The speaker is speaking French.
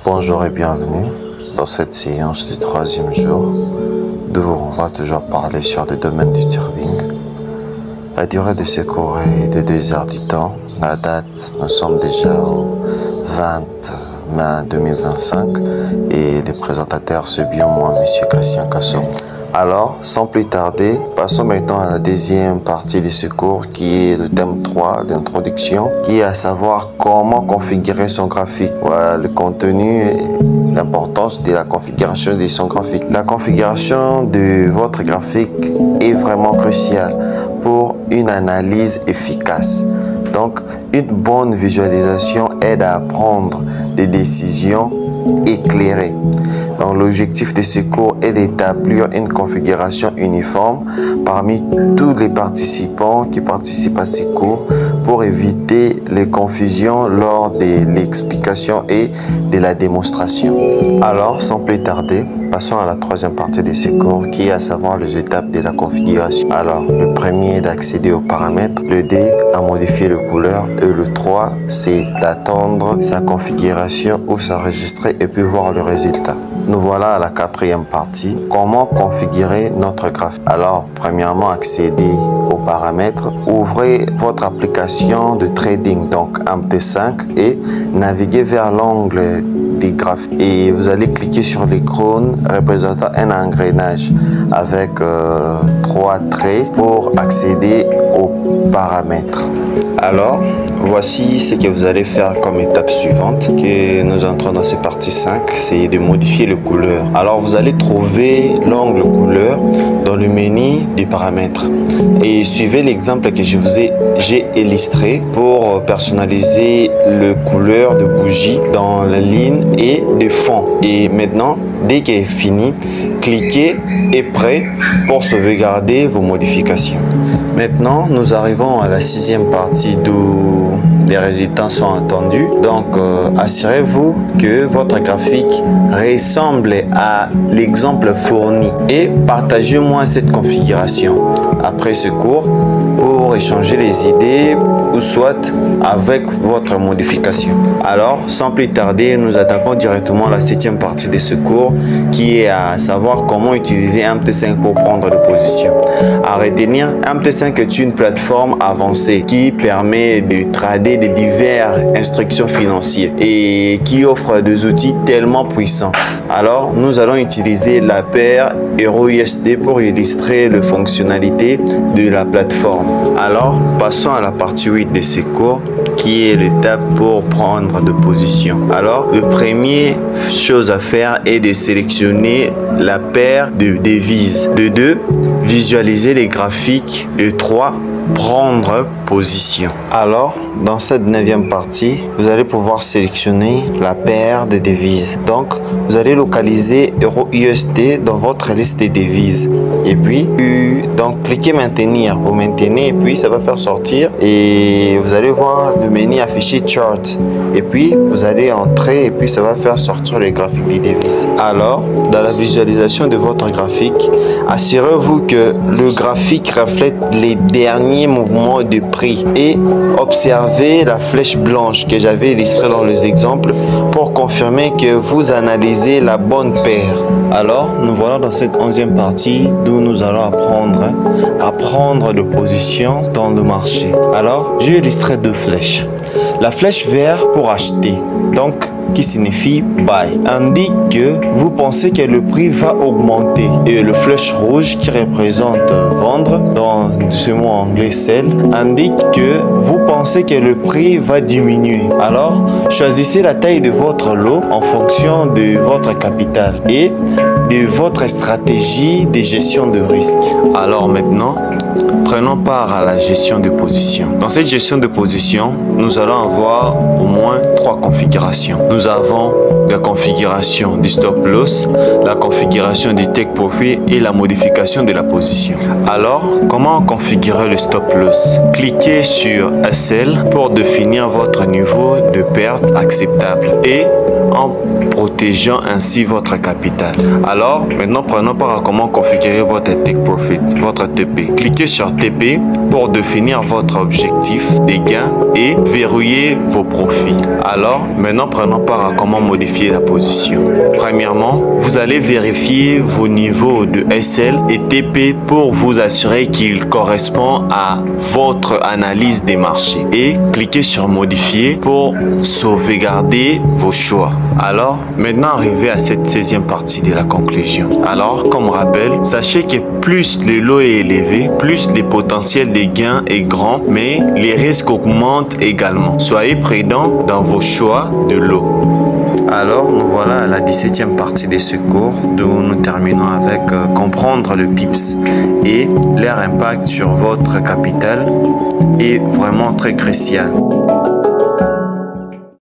Bonjour et bienvenue dans cette séance du troisième jour d'où on va toujours parler sur le domaine du trading. La durée de ce cours est de 2 heures du temps. La date, nous sommes déjà au 20 mai 2025 et le présentateur c'est bien moi, M. Christian Casson. Alors, sans plus tarder, passons maintenant à la deuxième partie de ce cours qui est le thème 3 d'introduction, qui est à savoir comment configurer son graphique. Voilà, le contenu et l'importance de la configuration de son graphique. La configuration de votre graphique est vraiment cruciale pour une analyse efficace. Donc, une bonne visualisation aide à prendre des décisions éclairées. Donc, l'objectif de ce cours est d'établir une configuration uniforme parmi tous les participants qui participent à ces cours pour éviter les confusions lors de l'explication et de la démonstration. Alors, sans plus tarder, passons à la troisième partie de ce cours qui est à savoir les étapes de la configuration. Alors, le premier est d'accéder aux paramètres, le 2 à modifier les couleurs et le 3 c'est d'attendre sa configuration ou s'enregistrer et puis voir le résultat. Nous voilà à la quatrième partie, comment configurer notre graphique. Alors, premièrement, accédez aux paramètres, ouvrez votre application de trading, donc MT5 et naviguez vers l'onglet des graphiques et vous allez cliquer sur l'icône représentant un engrenage avec 3 traits pour accéder aux paramètres. Alors, voici ce que vous allez faire comme étape suivante que nous entrons dans cette partie 5, c'est de modifier les couleurs. Alors, vous allez trouver l'onglet couleur dans le menu des paramètres et suivez l'exemple que j'ai illustré pour personnaliser les couleurs de bougie dans la ligne et de fond. Et maintenant, dès qu'il est fini, cliquez et prêt pour sauvegarder vos modifications. Maintenant, nous arrivons à la 6e partie d'où les résultats sont attendus. Donc, assurez-vous que votre graphique ressemble à l'exemple fourni et partagez-moi cette configuration après ce cours pour échanger les idées ou soit avec votre modification. Alors, sans plus tarder, nous attaquons directement la 7e partie de ce cours qui est à savoir comment utiliser MT5 pour prendre des positions. À retenir, MT5 est une plateforme avancée qui permet de trader des diverses instructions financières et qui offre des outils tellement puissants. Alors, nous allons utiliser la paire EURUSD pour illustrer les fonctionnalités de la plateforme. Alors, passons à la partie 8 de ce cours qui est l'étape pour prendre de position. Alors, la première chose à faire est de sélectionner la paire de devises. De 2, visualiser les graphiques. Et 3, prendre position. Alors, dans cette 9e partie, vous allez pouvoir sélectionner la paire de devises. Donc, vous allez localiser EURUSD dans votre liste de devises. Et puis, donc, cliquez maintenir. Vous maintenez et puis ça va faire sortir. Et vous allez voir le menu affiché chart. Et puis, vous allez entrer et puis ça va faire sortir les graphiques des devises. Alors, dans la visualisation de votre graphique, assurez-vous que le graphique reflète les derniers mouvements de prix et observez la flèche blanche que j'avais illustrée dans les exemples pour confirmer que vous analysez la bonne paire. Alors, nous voilà dans cette 11e partie d'où nous allons apprendre à prendre de position dans le marché. Alors, j'ai illustré 2 flèches. La flèche verte pour acheter, donc qui signifie buy, indique que vous pensez que le prix va augmenter et le flèche rouge qui représente vendre dans ce mot anglais sell indique que vous pensez que le prix va diminuer. Alors choisissez la taille de votre lot en fonction de votre capital et de votre stratégie de gestion de risque. Alors maintenant, prenons part à la gestion de position. Dans cette gestion de position, nous allons avoir au moins 3 configurations. Nous avons la configuration du stop loss, la configuration du take profit et la modification de la position. Alors, comment configurer le stop loss? Cliquez sur SL pour définir votre niveau de perte acceptable et en protégeant ainsi votre capital. Alors, maintenant prenons part à comment configurer votre take profit, votre TP. Cliquez sur TP pour définir votre objectif des gains et verrouiller vos profits. Alors, maintenant prenons part à comment modifier la position. Premièrement, vous allez vérifier vos niveaux de SL et TP pour vous assurer qu'ils correspondent à votre analyse des marchés et cliquez sur modifier pour sauvegarder vos choix. Alors, maintenant arrivé à cette 16e partie de la conclusion. Alors, comme rappel, sachez que plus le lot est élevé, plus le potentiel des gains est grand, mais les risques augmentent également. Soyez prudents dans vos choix de lot. Alors, nous voilà à la 17e partie de ce cours, d'où nous terminons avec comprendre le PIPS et leur impact sur votre capital est vraiment très crucial.